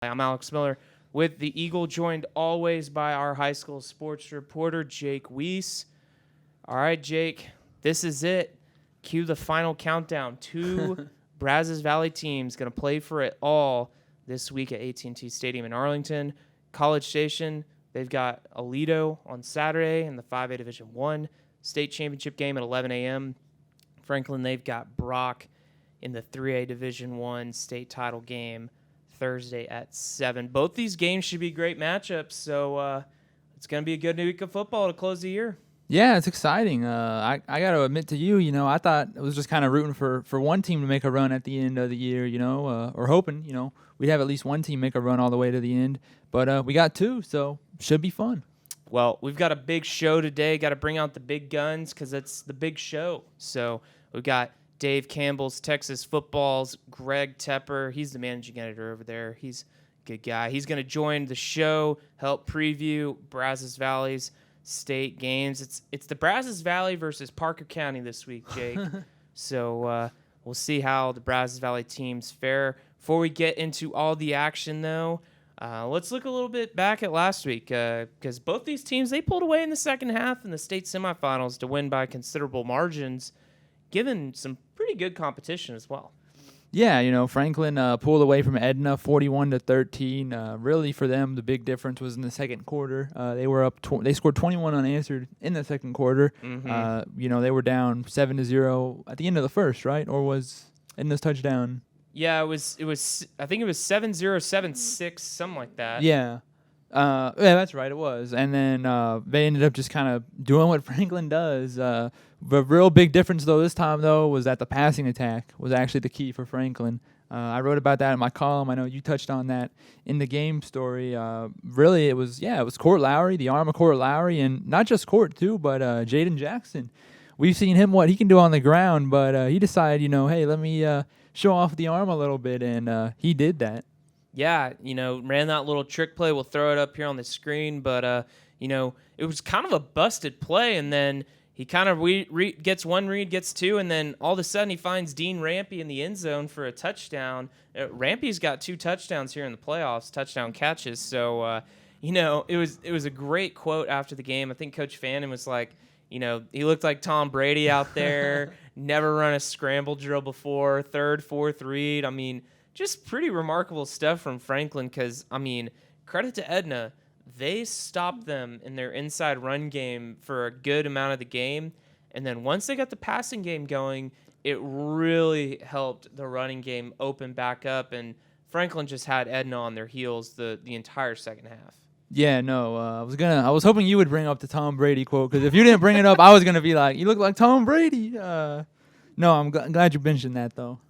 I'm Alex Miller with the Eagle, joined always by our high school sports reporter, Jake Weiss. All right, Jake, this is it. Cue the final countdown. Two Brazos Valley teams going to play for it all this week at AT&T Stadium in Arlington. College Station, they've got Aledo on Saturday in the 5A Division I state championship game at 11 a.m. Franklin, they've got Brock in the 3A Division I state title game Thursday at 7. Both these games should be great matchups, so it's going to be a good week of football to close the year. Yeah, it's exciting. I got to admit to you, I thought it was just kind of rooting for one team to make a run at the end of the year, or hoping, we'd have at least one team make a run all the way to the end. But we got two, so should be fun. Well, we've got a big show today. Got to bring out the big guns because it's the big show. So we've got Dave Campbell's Texas Football's Greg Tepper. He's the managing editor over there. He's a good guy. He's going to join the show, help preview Brazos Valley's state games. It's the Brazos Valley versus Parker County this week, Jake. So we'll see how the Brazos Valley teams fare. Before we get into all the action, though, let's look a little bit back at last week because both these teams, they pulled away in the second half in the state semifinals to win by considerable margins, given some pretty good competition as well. Yeah, Franklin pulled away from Edna 41-13. Really, for them, the big difference was in the second quarter. They were up. They scored 21 unanswered in the second quarter. Mm-hmm. They were down 7-0 at the end of the first, right? Or was Edna's touchdown? Yeah, it was. I think it was 7-0, 7-6, something like that. Yeah. Yeah, that's right. It was, and then they ended up just kind of doing what Franklin does. The real big difference, though, this time was that the passing attack was actually the key for Franklin. I wrote about that in my column. I know you touched on that in the game story. Really, it was Court Lowry, the arm of Court Lowry, and not just Court too, but Jaden Jackson. We've seen him what he can do on the ground, but he decided, hey, let me show off the arm a little bit, and he did that. Yeah, ran that little trick play. We'll throw it up here on the screen, but it was kind of a busted play, and then he kind of gets one read, gets two, and then all of a sudden he finds Dean Rampy in the end zone for a touchdown. Rampy's got 2 touchdowns here in the playoffs, touchdown catches. So, it was a great quote after the game. I think Coach Fannin was like, he looked like Tom Brady out there, never run a scramble drill before, third, fourth read. I mean, just pretty remarkable stuff from Franklin because, credit to Edna. They stopped them in their inside run game for a good amount of the game. And then once they got the passing game going, it really helped the running game open back up. And Franklin just had Edna on their heels the entire second half. Yeah, no, I was hoping you would bring up the Tom Brady quote because if you didn't bring it up, I was gonna be like, you look like Tom Brady. No, I'm glad you mentioned that though.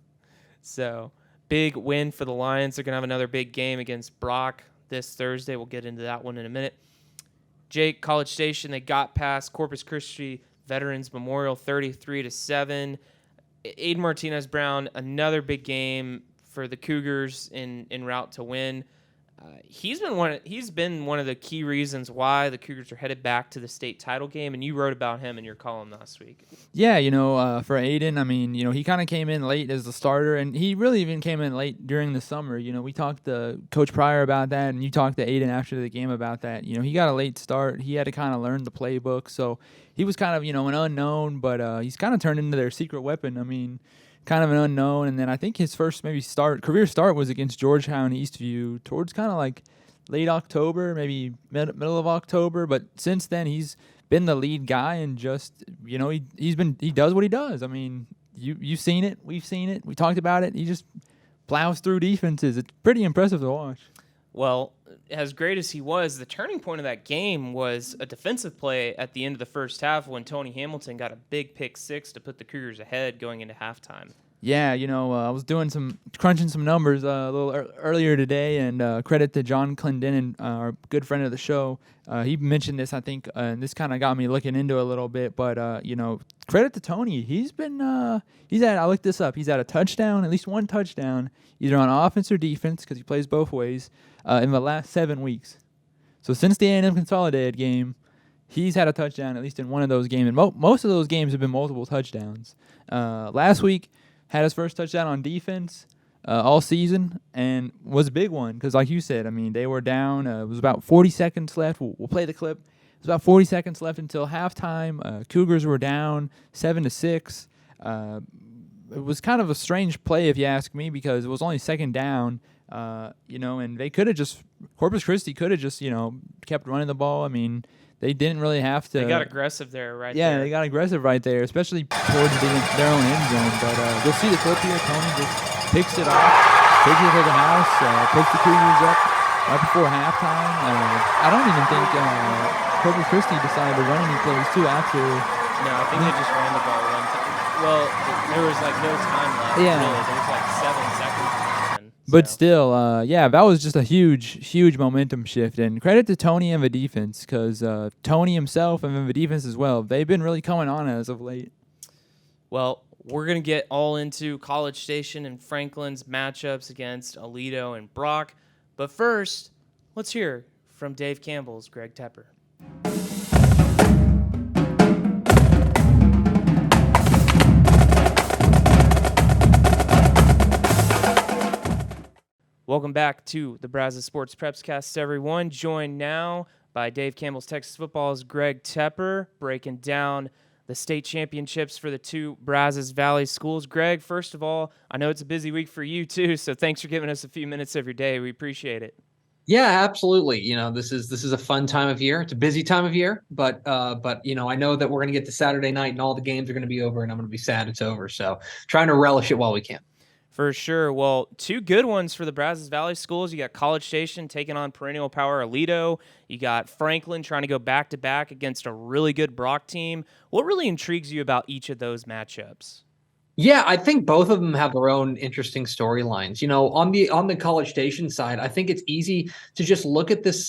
So big win for the Lions. They're gonna have another big game against Brock this Thursday. We'll get into that one in a minute. Jake, College Station, they got past Corpus Christi Veterans Memorial 33-7. Aiden Martinez Brown, another big game for the Cougars in route to win. He's been one of the key reasons why the Cougars are headed back to the state title game, and you wrote about him in your column last week. Yeah, for Aiden, he kind of came in late as the starter, and he really even came in late during the summer. We talked to Coach Pryor about that, and you talked to Aiden after the game about that. He got a late start. He had to kind of learn the playbook, so he was kind of, an unknown, but he's kind of turned into their secret weapon. Kind of an unknown, and then I think his first career start was against Georgetown Eastview towards kind of like late October, maybe middle of October. But since then, he's been the lead guy, and just he does what he does. You've seen it, we've seen it, we talked about it. He just plows through defenses. It's pretty impressive to watch. Well, as great as he was, the turning point of that game was a defensive play at the end of the first half when Tony Hamilton got a big pick six to put the Cougars ahead going into halftime. Yeah, I was crunching some numbers a little earlier today, and credit to John Clendenin, our good friend of the show. He mentioned this, I think, and this kind of got me looking into it a little bit. But credit to Tony. I looked this up. He's had a touchdown, at least one touchdown, either on offense or defense, because he plays both ways, in the last 7 weeks. So since the A&M Consolidated game, he's had a touchdown at least in one of those games. And most of those games have been multiple touchdowns. Last week, had his first touchdown on defense. all season, and was a big one because, like you said, I mean, they were down. It was about 40 seconds left. We'll play the clip. It was about 40 seconds left until halftime. Cougars were down 7-6. It was kind of a strange play, if you ask me, because it was only second down. And they could have just Corpus Christi could have just kept running the ball. I mean, they didn't really have to. They got aggressive there, right? Yeah, there. they got aggressive right there, especially towards their own end zone. But you'll see the clip here. Tony just picks it off, takes it to the house, puts the Cougars up right before halftime. I don't even think Corpus Christi decided to run any plays too after. No, I think they just ran the ball one time. Well, there was like no time left. Yeah. Really. There was like 7 seconds. But still, that was just a huge momentum shift. And credit to Tony and the defense, because Tony himself and then the defense as well, they've been really coming on as of late. Well, we're going to get all into College Station and Franklin's matchups against Aledo and Brock. But first, let's hear from Dave Campbell's Greg Tepper. Welcome back to the Brazos Sports Prepscast, everyone. Joined now by Dave Campbell's Texas Football's Greg Tepper, breaking down the state championships for the 2 Brazos Valley schools. Greg, first of all, I know it's a busy week for you too, so thanks for giving us a few minutes of your day. We appreciate it. Yeah, absolutely. This is a fun time of year. It's a busy time of year, but I know that we're going to get to Saturday night and all the games are going to be over, and I'm going to be sad it's over. So trying to relish it while we can. For sure. Well, 2 good ones for the Brazos Valley schools. You got College Station taking on perennial power Aledo. You got Franklin trying to go back-to-back against a really good Brock team. What really intrigues you about each of those matchups? Yeah, I think both of them have their own interesting storylines. On the College Station side, I think it's easy to just look at this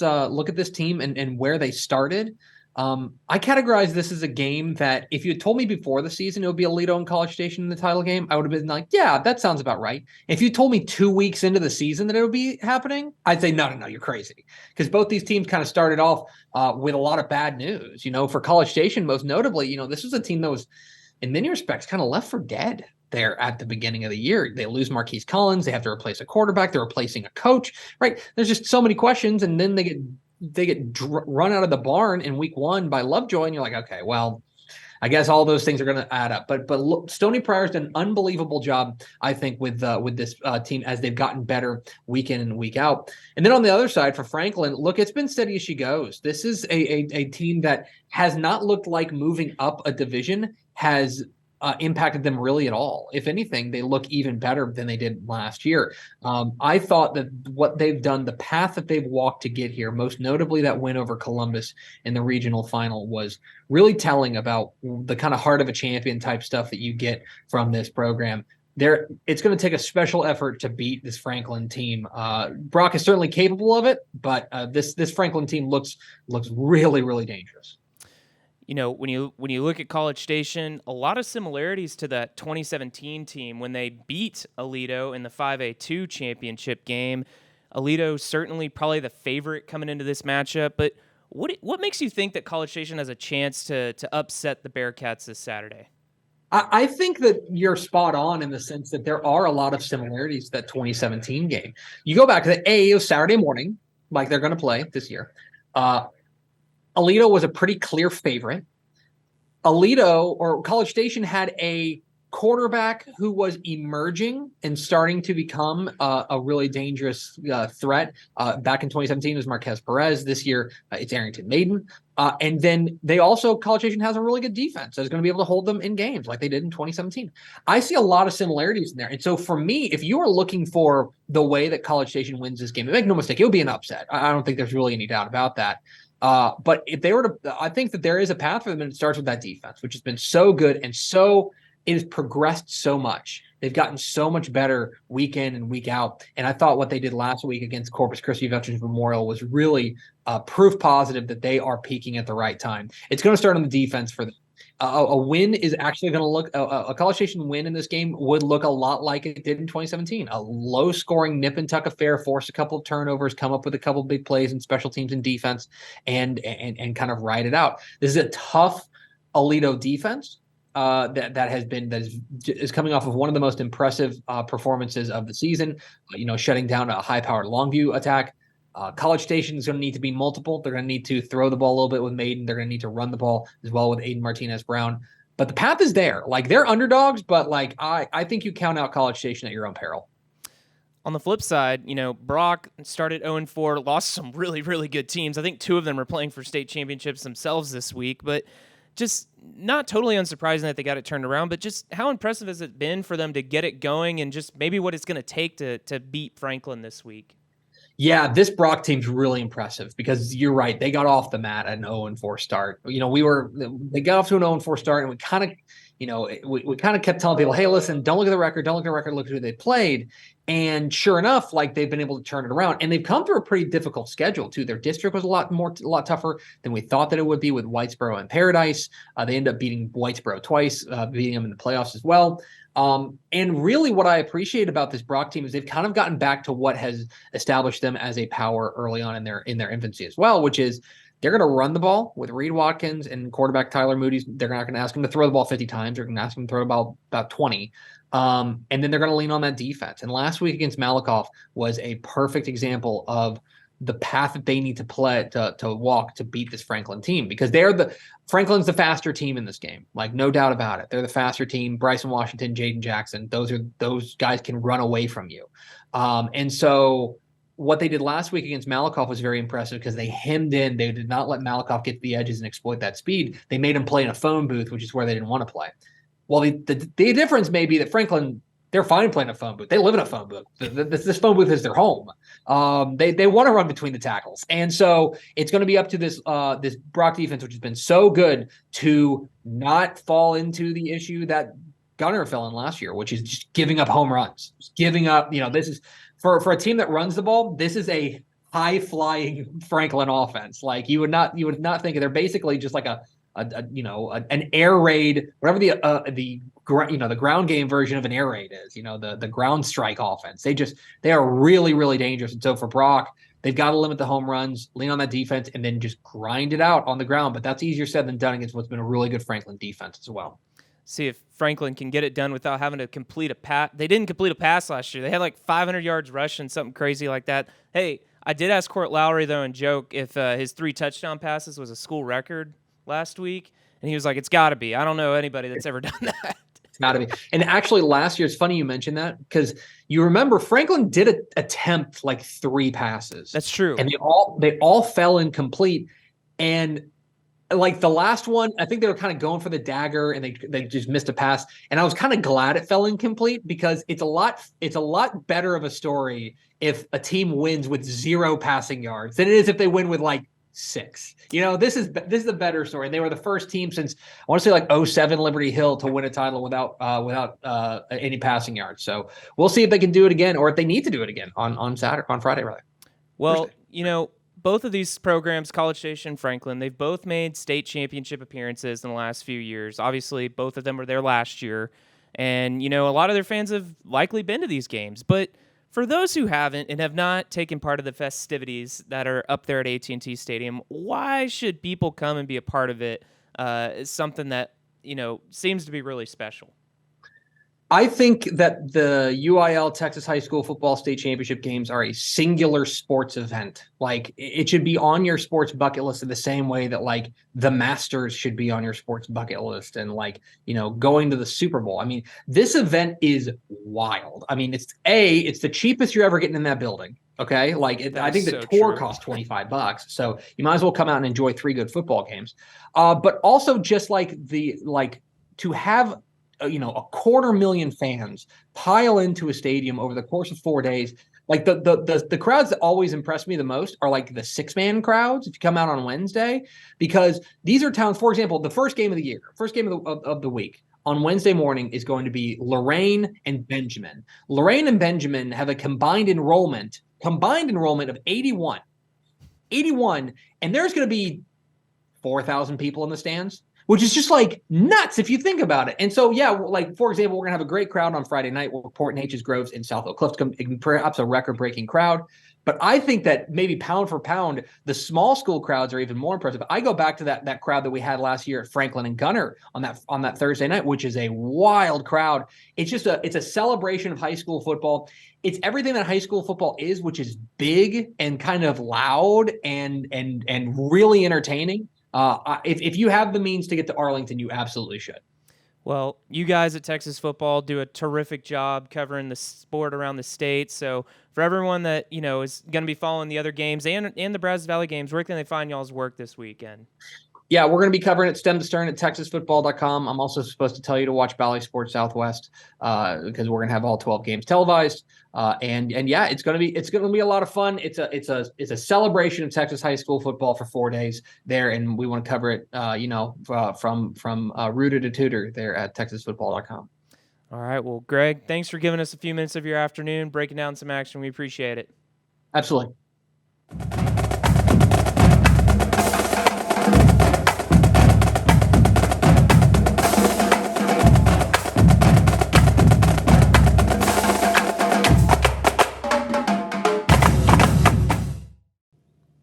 team and where they started. I categorize this as a game that if you had told me before the season it would be Aledo and College Station in the title game, I would have been like, yeah, that sounds about right. If you told me 2 weeks into the season that it would be happening, I'd say, no, you're crazy. Because both these teams kind of started off with a lot of bad news. For College Station, most notably, this was a team that was, in many respects, kind of left for dead there at the beginning of the year. They lose Marquise Collins. They have to replace a quarterback. They're replacing a coach, right? There's just so many questions. And then they get run out of the barn in week 1 by Lovejoy, and you're like, okay, well, I guess all those things are going to add up. But look, Stony Pryor's done an unbelievable job, I think, with this team as they've gotten better week in and week out. And then on the other side for Franklin, look, it's been steady as she goes. This is a team that has not looked like moving up a division has impacted them really at all. If anything, they look even better than they did last year. I thought that what they've done, the path that they've walked to get here, most notably that win over Columbus in the regional final, was really telling about the kind of heart of a champion type stuff that you get from this program. It's going to take a special effort to beat this Franklin team. Brock is certainly capable of it, but this Franklin team looks really, really dangerous. When you look at College Station, a lot of similarities to that 2017 team when they beat Aledo in the 5A2 championship game. Aledo certainly probably the favorite coming into this matchup, but what makes you think that College Station has a chance to upset the Bearcats this Saturday? I think that you're spot on in the sense that there are a lot of similarities to that 2017 game. You go back to it was Saturday morning, like they're going to play this year. Aledo was a pretty clear favorite. Aledo or College Station had a quarterback who was emerging and starting to become a really dangerous threat. Back in 2017, it was Marquez Perez. This year, it's Arrington Maiden. And then College Station has a really good defense that's going to be able to hold them in games like they did in 2017. I see a lot of similarities in there. And so for me, if you are looking for the way that College Station wins this game, make no mistake, it will be an upset. I don't think there's really any doubt about that. But if they were to, I think that there is a path for them, and it starts with that defense, which has been so good and it has progressed so much. They've gotten so much better week in and week out. And I thought what they did last week against Corpus Christi Veterans Memorial was really proof positive that they are peaking at the right time. It's going to start on the defense for them. A win is actually going to look a College Station win in this game would look a lot like it did in 2017. A low-scoring nip and tuck affair, force a couple of turnovers, come up with a couple of big plays in special teams and defense, and kind of ride it out. This is a tough Aledo defense, is coming off of one of the most impressive performances of the season. Shutting down a high-powered Longview attack. College Station is going to need to be multiple. They're going to need to throw the ball a little bit with Maiden. They're going to need to run the ball as well with Aiden Martinez-Brown. But the path is there. Like, they're underdogs, but like I think you count out College Station at your own peril. On the flip side, Brock started 0-4, lost some really, really good teams. I think 2 of them are playing for state championships themselves this week, but just not totally unsurprising that they got it turned around, but just how impressive has it been for them to get it going and just maybe what it's going to take to beat Franklin this week? Yeah, this Brock team's really impressive because you're right. They got off the mat at an 0-4 start. They got off to an 0-4 start, and we kind of, we kind of kept telling people, hey, listen, don't look at the record, look at who they played. And sure enough, like, they've been able to turn it around, and they've come through a pretty difficult schedule too. Their district was a lot tougher than we thought that it would be with Whitesboro and Paradise. They ended up beating Whitesboro twice, beating them in the playoffs as well. And really what I appreciate about this Brock team is they've kind of gotten back to what has established them as a power early on in their infancy as well, which is they're going to run the ball with Reed Watkins and quarterback Tyler Moody's. They're not going to ask him to throw the ball 50 times. They're going to ask him to throw the ball about 20. And then they're going to lean on that defense. And last week against Malakoff was a perfect example of the path that they need to walk to beat this Franklin team, because Franklin's the faster team in this game. Like, no doubt about it. They're the faster team. Bryson Washington, Jaden Jackson, those guys can run away from you. And so what they did last week against Malakoff was very impressive because they hemmed in. They did not let Malakoff get to the edges and exploit that speed. They made him play in a phone booth, which is where they didn't want to play. Well, the difference may be that Franklin, they're fine playing a phone booth. They live in a phone booth. This phone booth is their home. They want to run between the tackles. And so it's going to be up to this Brock defense, which has been so good, to not fall into the issue that Gunner fell in last year, which is just giving up home runs. Just giving up, this is for a team that runs the ball, this is a high-flying Franklin offense. Like, you would not think they're basically just like an air raid, whatever the ground game version of an air raid is, the ground strike offense. They are really, really dangerous. And so for Brock, they've got to limit the home runs, lean on that defense, and then just grind it out on the ground. But that's easier said than done against what's been a really good Franklin defense as well. See if Franklin can get it done without having to complete a pass. They didn't complete a pass last year. They had like 500 yards rushing, something crazy like that. Hey, I did ask Court Lowry, though, and joke if his 3 touchdown passes was a school record last week, and he was like, it's got to be. I don't know anybody that's ever done that. It's got to be. And actually last year, it's funny you mentioned that, because you remember Franklin did attempt like 3 passes. That's true. And they all fell incomplete. And like the last one, I think they were kind of going for the dagger, and they just missed a pass. And I was kind of glad it fell incomplete, because it's a lot better of a story if a team wins with 0 passing yards than it is if they win with like 6. This is a better story. And they were the first team since, I want to say, like 2007 Liberty Hill to win a title without any passing yards. So we'll see if they can do it again, or if they need to do it again on Friday rather. Well, both of these programs, College Station, Franklin, they've both made state championship appearances in the last few years. Obviously, both of them were there last year. And, a lot of their fans have likely been to these games. But for those who haven't and have not taken part of the festivities that are up there at AT&T Stadium, why should people come and be a part of it? It's something that, seems to be really special. I think that the UIL Texas High School Football State Championship games are a singular sports event. Like, it should be on your sports bucket list in the same way that, like, the Masters should be on your sports bucket list, and, like, going to the Super Bowl. I mean, this event is wild. I mean, it's the cheapest you're ever getting in that building. Okay. Like, I think the tour costs $25. So you might as well come out and enjoy 3 good football games. But also just to have, a 250,000 fans pile into a stadium over the course of 4 days. Like, the crowds that always impress me the most are like the 6-man crowds if you come out on Wednesday, because these are towns. For example, the first game of the year, first game of the week on Wednesday morning is going to be Lorain and Benjamin. Lorain and Benjamin have a combined enrollment of 81, and there's going to be 4,000 people in the stands, which is just like nuts if you think about it. And so, yeah, like, for example, we're going to have a great crowd on Friday night. We'll report Natchez Groves in South Oak Cliff, perhaps a record-breaking crowd. But I think that maybe pound for pound, the small school crowds are even more impressive. I go back to that crowd that we had last year at Franklin and Gunner on that Thursday night, which is a wild crowd. It's a celebration of high school football. It's everything that high school football is, which is big and kind of loud and really entertaining. If you have the means to get to Arlington, you absolutely should. Well, you guys at Texas Football do a terrific job covering the sport around the state. So for everyone that is going to be following the other games and the Brazos Valley games, where can they find y'all's work this weekend? Yeah, we're going to be covering it stem to stern at texasfootball.com. I'm also supposed to tell you to watch Valley Sports Southwest because we're going to have all 12 games televised. And yeah, it's going to be a lot of fun. It's a celebration of Texas high school football for 4 days there, and we want to cover it from rooter to tutor there at texasfootball.com. All right, well, Greg, thanks for giving us a few minutes of your afternoon, breaking down some action. We appreciate it. Absolutely.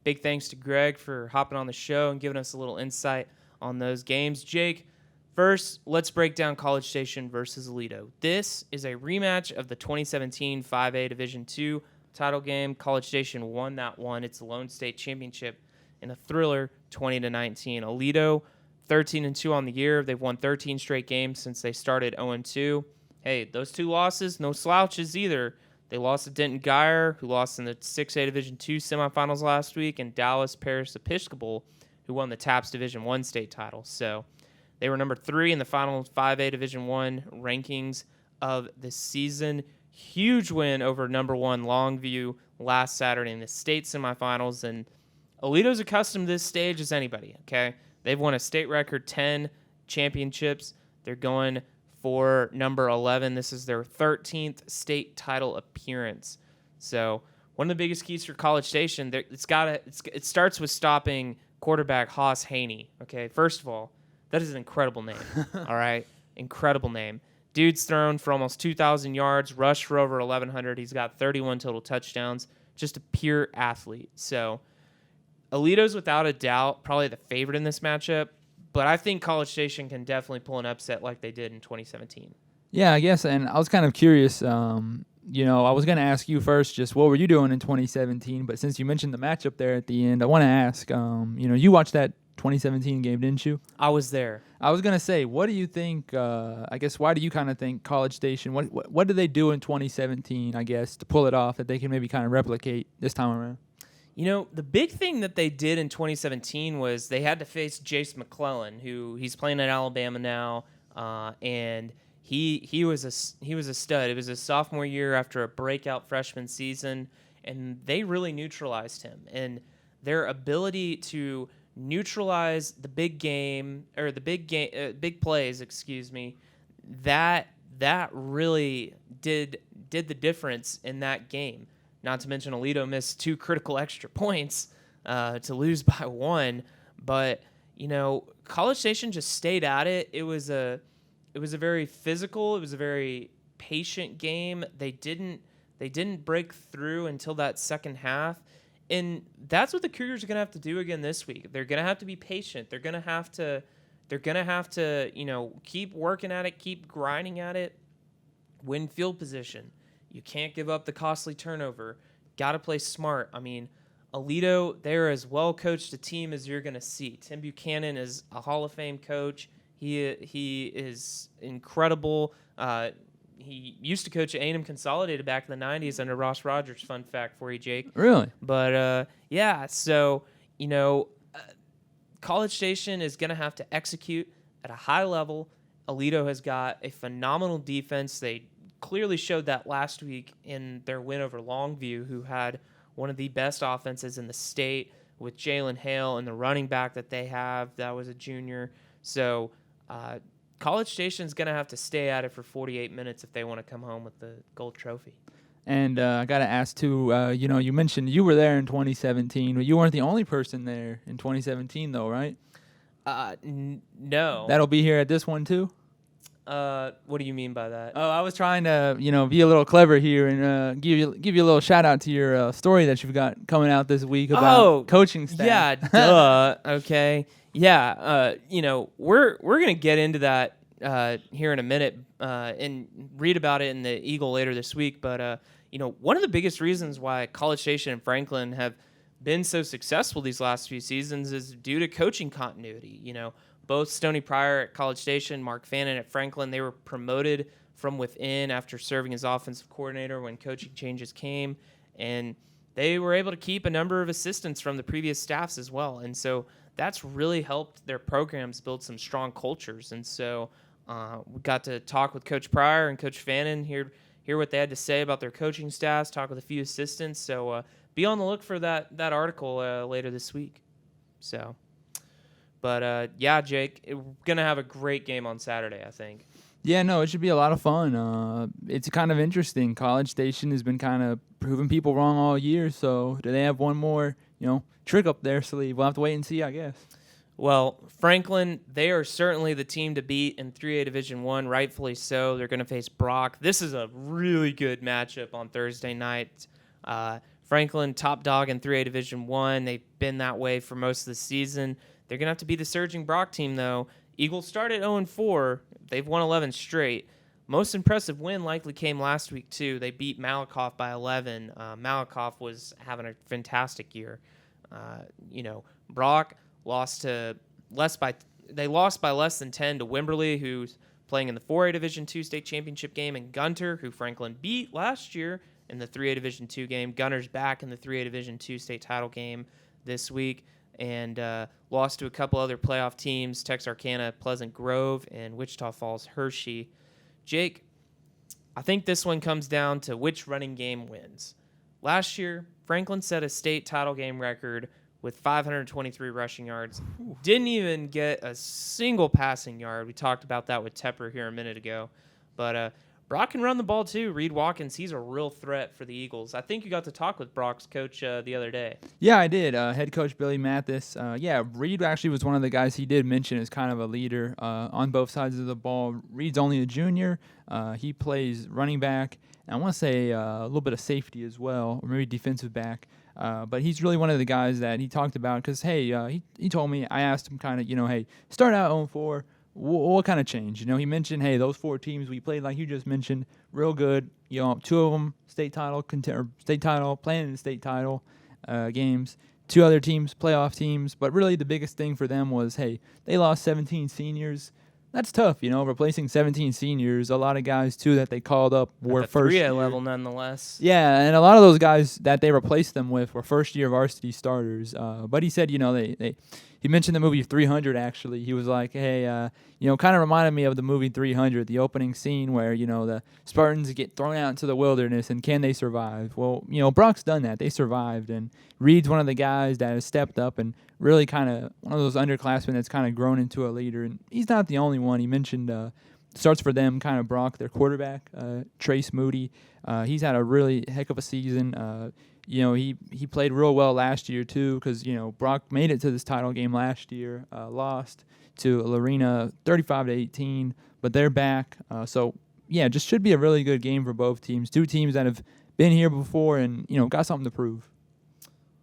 Big thanks to Greg for hopping on the show and giving us a little insight on those games. Jake, first, let's break down College Station versus Aledo. This is a rematch of the 2017 5A Division II title game. College Station won that one. It's the Lone State Championship in a thriller, 20-19. Aledo, 13-2 on the year. They've won 13 straight games since they started 0-2. Hey, those two losses, no slouches either. They lost to Denton Geyer, who lost in the 6A Division II semifinals last week, and Dallas Parish Episcopal, who won the TAPS Division I state title. So they were number 3 in the final 5A Division I rankings of the season. Huge win over number 1 Longview last Saturday in the state semifinals. And Aledo's accustomed to this stage as anybody, okay? They've won a state record 10 championships. They're going for number 11. This is their 13th state title appearance. So one of the biggest keys for College Station, it starts with stopping quarterback Haas Haney. Okay, first of all, that is an incredible name. All right, incredible name. Dude's thrown for almost 2,000 yards, rushed for over 1,100. He's got 31 total touchdowns. Just a pure athlete. So Aledo's without a doubt probably the favorite in this matchup. But I think College Station can definitely pull an upset like they did in 2017. Yeah, I guess, and I was kind of curious. I was going to ask you first, just what were you doing in 2017? But since you mentioned the matchup there at the end, I want to ask. You watched that 2017 game, didn't you? I was there. I was going to say, what do you think? I guess why do you kind of think College Station? What did they do in 2017? I guess to pull it off that they can maybe kind of replicate this time around. The big thing that they did in 2017 was they had to face Jace McClellan, who he's playing at Alabama now, and he was a stud. It was his sophomore year after a breakout freshman season, and they really neutralized him. And their ability to neutralize the big plays, that really did the difference in that game. Not to mention Aledo missed 2 critical extra points to lose by 1. But, College Station just stayed at it. It was a very physical, it was a very patient game. They didn't break through until that second half. And that's what the Cougars are going to have to do again this week. They're going to have to be patient. They're going to have to keep working at it, keep grinding at it, win field position. You can't give up the costly turnover. Got to play smart. I mean, Aledo, they're as well coached a team as you're going to see. Tim Buchanan is a Hall of Fame coach. He is incredible. He used to coach at A&M Consolidated back in the 90s under Ross Rogers. Fun fact for you, Jake. Really? But, yeah, so, College Station is going to have to execute at a high level. Aledo has got a phenomenal defense. They clearly showed that last week in their win over Longview, who had one of the best offenses in the state with Jalen Hale and the running back that they have. That was a junior. So College Station is going to have to stay at it for 48 minutes if they want to come home with the gold trophy. And I got to ask, too, you mentioned you were there in 2017, but you weren't the only person there in 2017, though, right? No. That'll be here at this one, too? What do you mean by that? Oh, I was trying to, be a little clever here and give you a little shout out to your story that you've got coming out this week about coaching staff. Yeah, duh. Okay. Yeah. We're gonna get into that here in a minute and read about it in the Eagle later this week. But one of the biggest reasons why College Station and Franklin have been so successful these last few seasons is due to coaching continuity. Both Stoney Pryor at College Station, Mark Fannin at Franklin, they were promoted from within after serving as offensive coordinator when coaching changes came, and they were able to keep a number of assistants from the previous staffs as well. And so that's really helped their programs build some strong cultures. And so we got to talk with Coach Pryor and Coach Fannin, hear what they had to say about their coaching staffs, talk with a few assistants. So be on the look for that article later this week. So... But, Jake, we're going to have a great game on Saturday, I think. Yeah, no, it should be a lot of fun. It's kind of interesting. College Station has been kind of proving people wrong all year, so do they have one more, trick up their sleeve? We'll have to wait and see, I guess. Well, Franklin, they are certainly the team to beat in 3A Division I, rightfully so. They're going to face Brock. This is a really good matchup on Thursday night. Franklin, top dog in 3A Division I. They've been that way for most of the season. They're going to have to be the surging Brock team, though. Eagles started 0-4. They've won 11 straight. Most impressive win likely came last week, too. They beat Malakoff by 11. Malakoff was having a fantastic year. Brock lost by less than 10 to Wimberley, who's playing in the 4A Division II state championship game, and Gunter, who Franklin beat last year in the 3A Division II game. Gunter's back in the 3A Division II state title game this week. And lost to a couple other playoff teams, Texarkana, Pleasant Grove, and Wichita Falls, Hershey. Jake, I think this one comes down to which running game wins. Last year, Franklin set a state title game record with 523 rushing yards. Didn't even get a single passing yard. We talked about that with Tepper here a minute ago. But Brock can run the ball too. Reed Watkins, he's a real threat for the Eagles. I think you got to talk with Brock's coach the other day. Yeah, I did. Head coach Billy Mathis. Reed actually was one of the guys he did mention as kind of a leader on both sides of the ball. Reed's only a junior. He plays running back, and I want to say a little bit of safety as well, or maybe defensive back. But he's really one of the guys that he talked about because, he told me, I asked him kind of, hey, start out 0-4. What kind of change? He mentioned, hey, those 4 teams we played, like you just mentioned, real good. 2 of them state title, playing in the state title games. 2 other teams, playoff teams. But really the biggest thing for them was, hey, they lost 17 seniors. That's tough, replacing 17 seniors. A lot of guys, too, that they called up were first year. 3A level, nonetheless. Yeah, and a lot of those guys that they replaced them with were first-year varsity starters. But he said, he mentioned the movie 300, actually. He was like, hey, kind of reminded me of the movie 300, the opening scene where, the Spartans get thrown out into the wilderness, and can they survive? Well, Brock's done that. They survived, and Reed's one of the guys that has stepped up and really kind of one of those underclassmen that's kind of grown into a leader. And he's not the only one. He mentioned starts for them, kind of Brock, their quarterback, Trace Moody. He's had a really heck of a season. He played real well last year, too, because, Brock made it to this title game last year, lost to Lorena 35-18, but they're back. Just should be a really good game for both teams. 2 teams that have been here before and, got something to prove.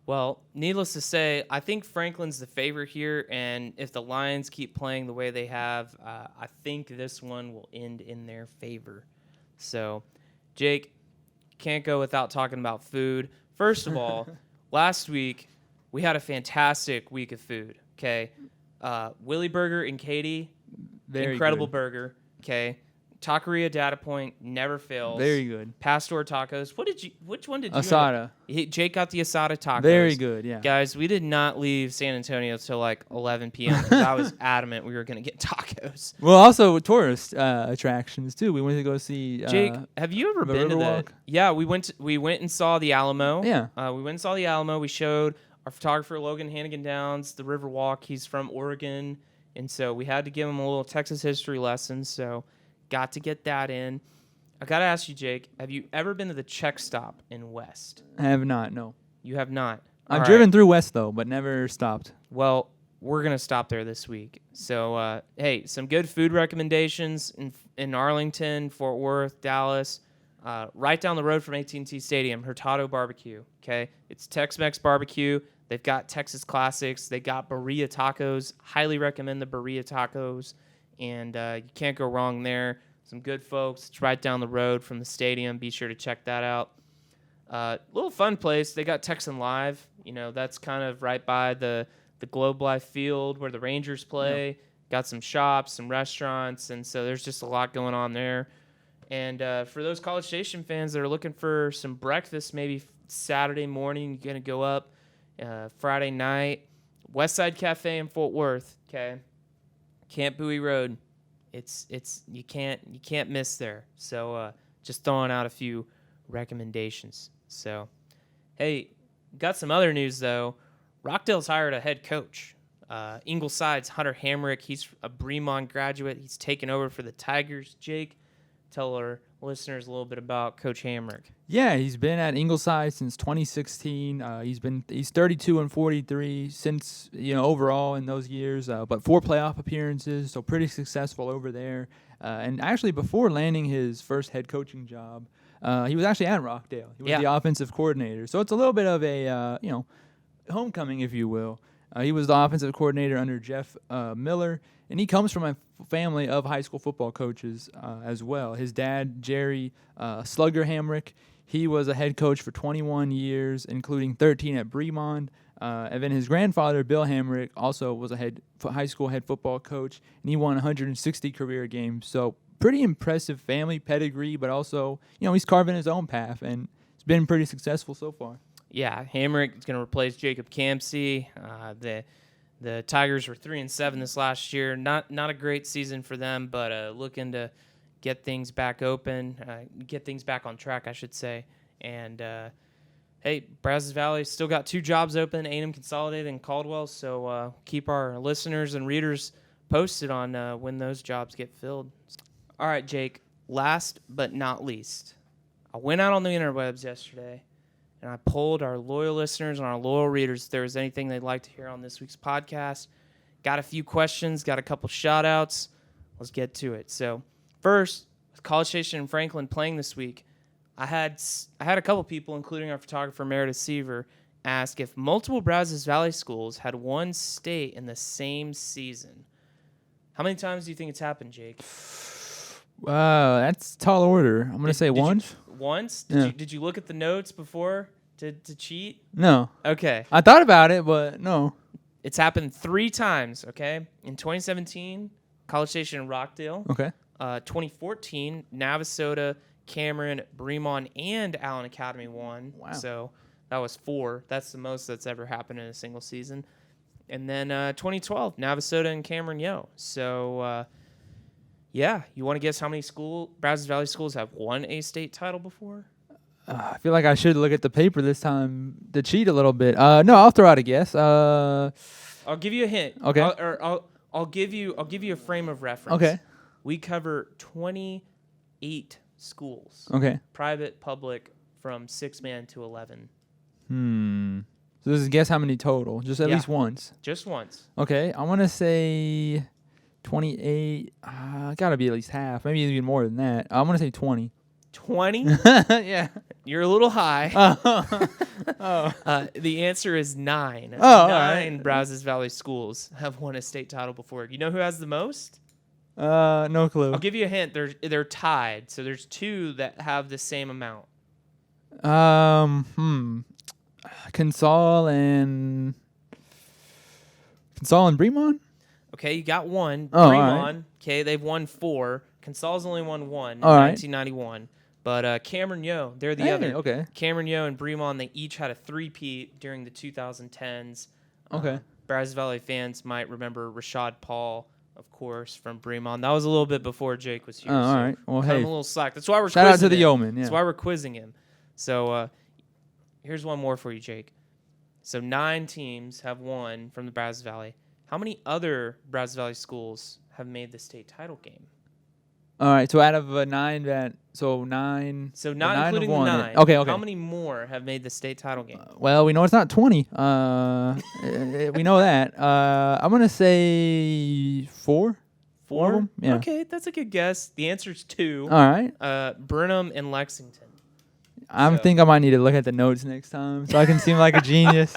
Well, needless to say, I think Franklin's the favorite here, and if the Lions keep playing the way they have, I think this one will end in their favor. So, Jake, can't go without talking about food. First of all, last week, we had a fantastic week of food, okay? Willie Burger and Katie, incredible burger, okay? Taqueria Data Point never fails. Very good. Pastor tacos. Which one did you? Asada. Jake got the asada tacos. Very good, yeah. Guys, we did not leave San Antonio till like 11 p.m. because I was adamant we were going to get tacos. Well, also tourist attractions too. We went to go see. Jake, have you ever been to the? Riverwalk? Yeah, we went and saw the Alamo. Yeah. We went and saw the Alamo. We showed our photographer Logan Hannigan Downs the Riverwalk. He's from Oregon, and so we had to give him a little Texas history lesson. So. Got to get that in. I got to ask you, Jake, have you ever been to the Czech Stop in West? I have not, no. You have not? I've driven through West, though, but never stopped. Well, we're going to stop there this week. So, hey, some good food recommendations in Arlington, Fort Worth, Dallas. Right down the road from AT&T Stadium, Hurtado Barbecue. Okay, it's Tex-Mex barbecue. They've got Texas classics. They got burrito tacos. Highly recommend the burrito tacos, and you can't go wrong there. Some good folks. It's right down the road from the stadium. Be sure to check that out. Little fun place. They got Texan Live. You know, that's kind of right by the Globe Life Field where the Rangers play. Yep. Got some shops, some restaurants, and so there's just a lot going on there. And for those College Station fans that are looking for some breakfast, maybe Saturday morning, you're going to go up Friday night, Westside Cafe in Fort Worth, okay? Camp Bowie Road. It's you can't miss there. So just throwing out a few recommendations. So, hey, got some other news, though. Rockdale's hired a head coach. Ingleside's Hunter Hamrick. He's a Bremont graduate. He's taken over for the Tigers. Jake, tell our listeners a little bit about Coach Hamrick. Yeah, he's been at Ingleside since 2016. He's 32 and 43 since overall in those years, but 4 playoff appearances, so pretty successful over there. And actually, before landing his first head coaching job, he was actually at Rockdale. He was the offensive coordinator, so it's a little bit of a homecoming, if you will. He was the offensive coordinator under Jeff Miller, and he comes from a family of high school football coaches as well. His dad, Jerry Slugger Hamrick, he was a head coach for 21 years, including 13 at Bremont. And then his grandfather, Bill Hamrick, also was a high school head football coach, and he won 160 career games. So pretty impressive family pedigree, but also, he's carving his own path, and it's been pretty successful so far. Yeah, Hamrick is going to replace Jacob Campsey. The Tigers were 3-7 this last year. Not a great season for them, but looking to get things back on track, I should say. And hey, Brazos Valley still got 2 jobs open: A&M Consolidated and Caldwell. So keep our listeners and readers posted on when those jobs get filled. All right, Jake. Last but not least, I went out on the interwebs yesterday, and I polled our loyal listeners and our loyal readers if there was anything they'd like to hear on this week's podcast. Got a few questions, got a couple shout-outs. Let's get to it. So first, with College Station and Franklin playing this week, I had a couple people, including our photographer Meredith Seaver, ask if multiple Brazos Valley schools had won state in the same season. How many times do you think it's happened, Jake? Wow, that's tall order. I'm going to say once. Once? Did you look at the notes before to cheat? No. Okay. I thought about it, but no. It's happened 3 times, okay? In 2017, College Station and Rockdale. Okay. 2014, Navasota, Cameron, Bremont, and Allen Academy won. Wow. So that was 4. That's the most that's ever happened in a single season. And then 2012, Navasota and Cameron Yo. So, yeah, you want to guess how many Brazos Valley schools have won a state title before? I feel like I should look at the paper this time to cheat a little bit. No, I'll throw out a guess. I'll give you a hint. Okay. I'll give you a frame of reference. Okay. We cover 28 schools. Okay. Private, public, from 6-man to 11. So this is guess how many total? Just at least once. Just once. Okay. I want to say 28. Gotta be at least half. Maybe even more than that. I'm gonna say 20. 20? Yeah. You're a little high. Oh. The answer is 9. Oh, 9 Brazos Valley schools have won a state title before. You know who has the most? No clue. I'll give you a hint. They're tied. So there's 2 that have the same amount. Consol and Bremont? Okay, you got 1. Oh, Bremont. right. Okay, they've won 4. Consol's only won 1 in All right. 1991. But Cameron Yo, they're the other. Okay. Cameron Yo and Bremont, they each had a 3-peat during the 2010s. Okay. Brazos Valley fans might remember Rashad Paul, of course, from Bremont. That was a little bit before Jake was here. Oh, so all right. Well, cut hey. him a little slack. That's why we're Shout out to the him. Yeoman. Yeah. That's why we're quizzing him. So here's one more for you, Jake. So 9 teams have won from the Brazos Valley. How many other Brazos Valley schools have made the state title game? All right. So out of 9 that So 9. So the not 9 have including the won it. 9. Okay. How many more have made the state title game? Well, we know it's not 20. We know that. I'm gonna say 4. 4 of 4? them? Yeah. Okay, that's a good guess. The answer's 2. All right. Burnham and Lexington. I think I might need to look at the notes next time so I can seem like a genius.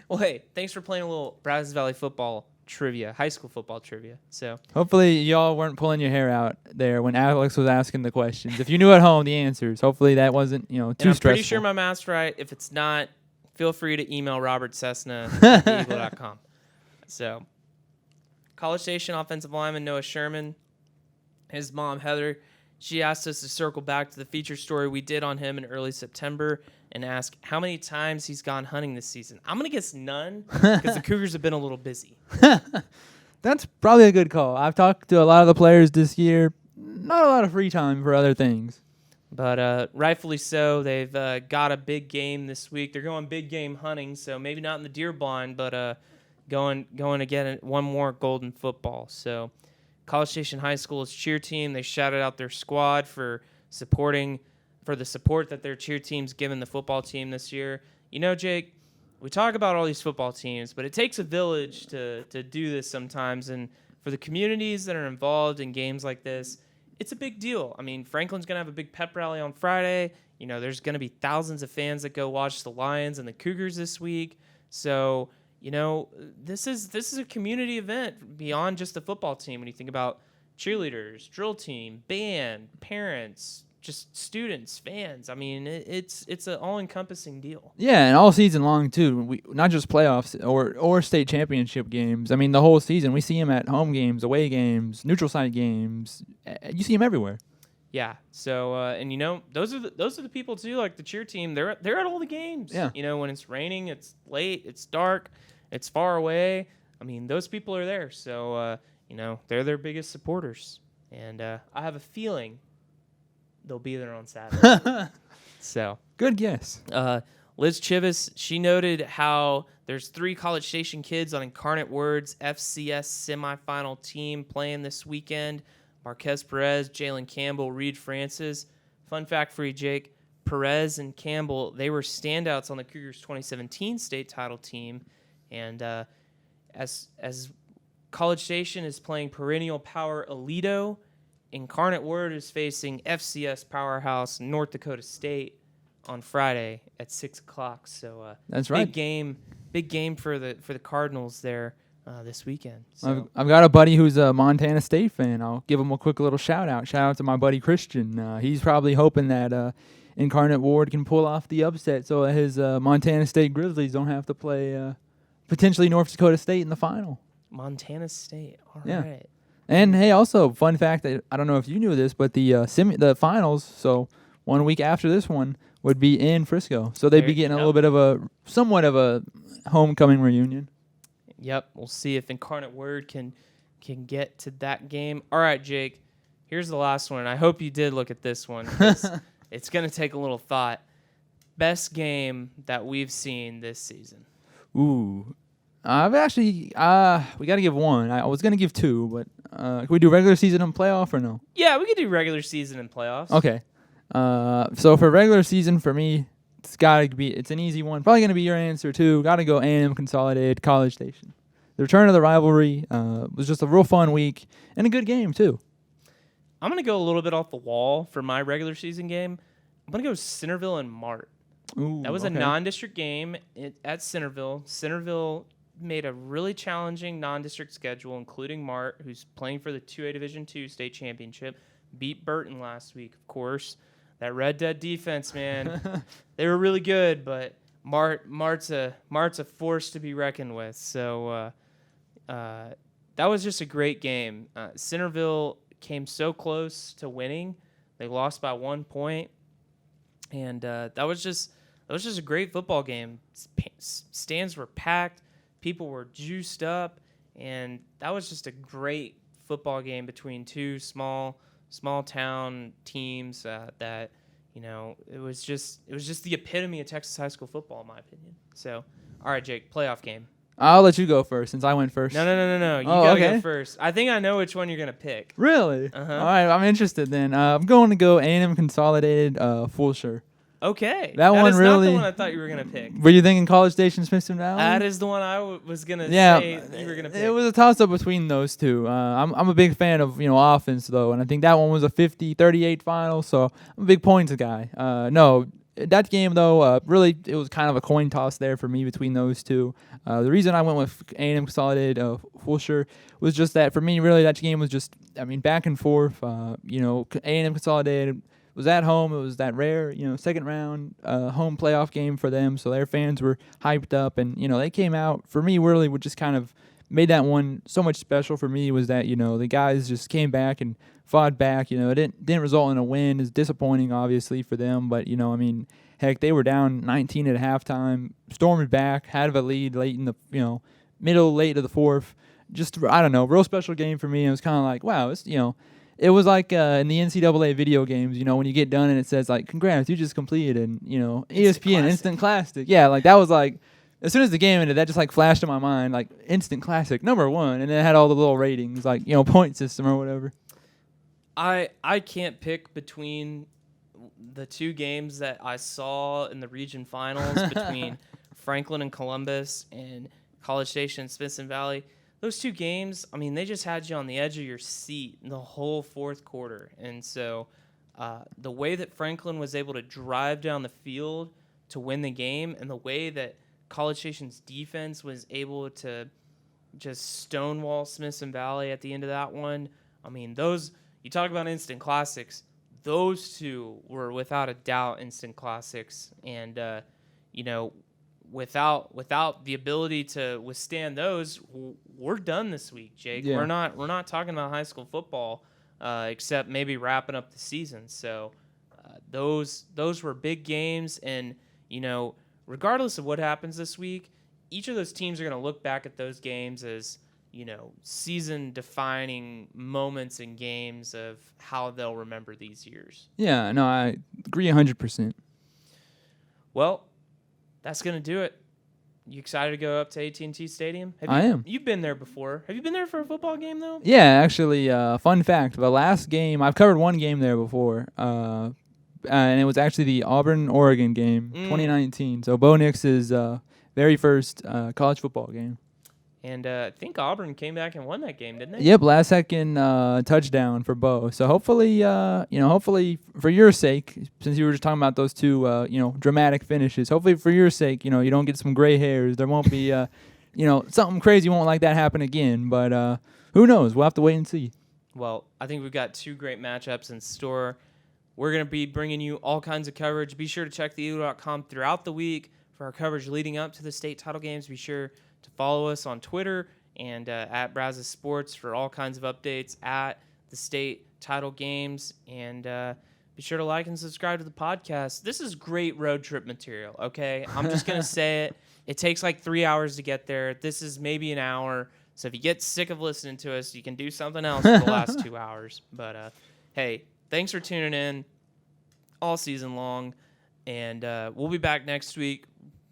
Well, hey, thanks for playing a little Brazos Valley football trivia, high school football trivia. So Hopefully y'all weren't pulling your hair out there when Alex was asking the questions. If you knew at home the answers, hopefully that wasn't, too I'm stressful. pretty sure my math's right. If it's not, feel free to email Robert Cessna at theeagle.com. So, College Station offensive lineman Noah Sherman, his mom Heather, she asked us to circle back to the feature story we did on him in early September and ask how many times he's gone hunting this season. I'm going to guess none because the Cougars have been a little busy. That's probably a good call. I've talked to a lot of the players this year. Not a lot of free time for other things. But rightfully so. They've got a big game this week. They're going big game hunting, so maybe not in the deer blind, but going to get one more golden football. So College Station High School's cheer team, they shouted out their squad for the support that their cheer team's given the football team this year. Jake, we talk about all these football teams, but it takes a village to do this sometimes. And for the communities that are involved in games like this, it's a big deal. I mean, Franklin's going to have a big pep rally on Friday. There's going to be thousands of fans that go watch the Lions and the Cougars this week. So, this is a community event beyond just the football team. When you think about cheerleaders, drill team, band, parents, just students, fans. I mean, it's an all-encompassing deal. Yeah, and all season long too. We not just playoffs or state championship games. I mean, the whole season. We see him at home games, away games, neutral site games. You see him everywhere. Yeah. So and those are the people too. Like the cheer team, they're at all the games. Yeah. When it's raining, it's late, it's dark, it's far away. I mean, those people are there. So they're their biggest supporters, and I have a feeling they'll be there on Saturday. So good guess. Liz Chivas, she noted how there's 3 College Station kids on Incarnate Word's FCS semifinal team playing this weekend. Marquez Perez, Jalen Campbell, Reed Francis. Fun fact for you, Jake. Perez and Campbell, they were standouts on the Cougars' 2017 state title team. And as College Station is playing perennial power Aledo, Incarnate Word is facing FCS powerhouse North Dakota State on Friday at 6 o'clock. So that's right. Big game for the Cardinals there this weekend. So. I've got a buddy who's a Montana State fan. I'll give him a quick little shout out. Shout out to my buddy Christian. He's probably hoping that Incarnate Ward can pull off the upset so that his Montana State Grizzlies don't have to play potentially North Dakota State in the final. Montana State. All right. And hey, also fun fact that I don't know if you knew this, but the finals, so 1 week after this one, would be in Frisco. So they'd be getting a little bit of somewhat of a homecoming reunion. Yep, we'll see if Incarnate Word can get to that game. All right, Jake, here's the last one. I hope you did look at this one. It's going to take a little thought. Best game that we've seen this season. Ooh. I've actually, we got to give one. I was going to give 2, but can we do regular season and playoff or no? Yeah, we could do regular season and playoffs. Okay. So for regular season, for me, it's an easy one. Probably going to be your answer too. Got to go A&M Consolidated College Station. The return of the rivalry was just a real fun week and a good game too. I'm going to go a little bit off the wall for my regular season game. I'm going to go Centerville and Mart. Ooh, that was a non-district game at Centerville. Centerville made a really challenging non-district schedule, including Mart, who's playing for the 2A Division II state championship. Beat Burton last week, of course. That Red Dead defense, man, they were really good, but Mart's a force to be reckoned with. So that was just a great game. Centerville came so close to winning. They lost by 1 point, and that was just a great football game. Stands were packed, people were juiced up, and that was just a great football game between 2 small town teams that it was just the epitome of Texas high school football in my opinion. So, all right, Jake, playoff game. I'll let you go first since I went first. No. You Oh, gotta okay. go first. I think I know which one you're gonna pick. Really? Uh-huh. All right, I'm interested then. I'm going to go A&M Consolidated Fulshire. Okay. That one is not really- the one I thought you were gonna pick. Were you thinking College Station, Smithson Valley? That is the one I was gonna Yeah, say you were gonna pick. it was a toss-up between those two. I'm a big fan of offense though, and I think that one was a 50-38 final, so I'm a big points guy. No, that game though, really it was kind of a coin toss there for me between those two. The reason I went with A&M Consolidated Fulshire was just that for me, really that game was just back and forth. A&M Consolidated was at home. It was that rare, second round home playoff game for them. So their fans were hyped up, and they came out. For me, really, what just kind of made that one so much special for me was that the guys just came back and fought back. It didn't result in a win. It's disappointing, obviously, for them. But heck, they were down 19 at halftime, stormed back, had a lead late in the late of the fourth. Just I don't know, real special game for me. It was kind of like wow, it's It was like in the NCAA video games, when you get done and it says like, "Congrats, you just completed," and ESPN Instant Classic. Yeah, like that was like, as soon as the game ended, that just like flashed in my mind, like Instant Classic #1, and then it had all the little ratings, like point system or whatever. I can't pick between the two games that I saw in the region finals between Franklin and Columbus and College Station and Smithson Valley. Those two games, they just had you on the edge of your seat in the whole fourth quarter. And so the way that Franklin was able to drive down the field to win the game and the way that College Station's defense was able to just stonewall Smithson Valley at the end of that one, those, you talk about instant classics, those two were without a doubt instant classics. And, without the ability to withstand those, we're done this week, Jake. Yeah. We're not talking about high school football, except maybe wrapping up the season. So those were big games, and regardless of what happens this week, each of those teams are going to look back at those games as season-defining moments and games of how they'll remember these years. Yeah, no, I agree 100%. Well, that's going to do it. You excited to go up to AT&T Stadium? I am. You've been there before. Have you been there for a football game, though? Yeah, actually, fun fact, the last game, I've covered one game there before, and it was actually the Auburn-Oregon game, 2019. So Bo Nix's very first college football game. And I think Auburn came back and won that game, didn't they? Yep, last second touchdown for Bo. So hopefully, hopefully for your sake, since you were just talking about those two, dramatic finishes, hopefully for your sake, you don't get some gray hairs. There won't be, something crazy won't like that happen again. But who knows? We'll have to wait and see. Well, I think we've got two great matchups in store. We're going to be bringing you all kinds of coverage. Be sure to check thealedo.com throughout the week for our coverage leading up to the state title games. Be sure to follow us on Twitter and at Brazos Sports for all kinds of updates at the state title games. And be sure to like and subscribe to the podcast. This is great road trip material, okay? I'm just going to say it. It takes like 3 hours to get there. This is maybe an hour. So if you get sick of listening to us, you can do something else for the last 2 hours. But, hey, thanks for tuning in all season long. And we'll be back next week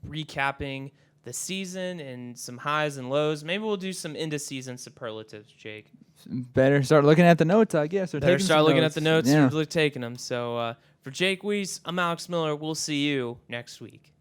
recapping the season and some highs and lows. Maybe we'll do some end-of-season superlatives, Jake. Better start looking at the notes, I guess. Better start looking at the notes and really taking them. So for Jake Weiss, I'm Alex Miller. We'll see you next week.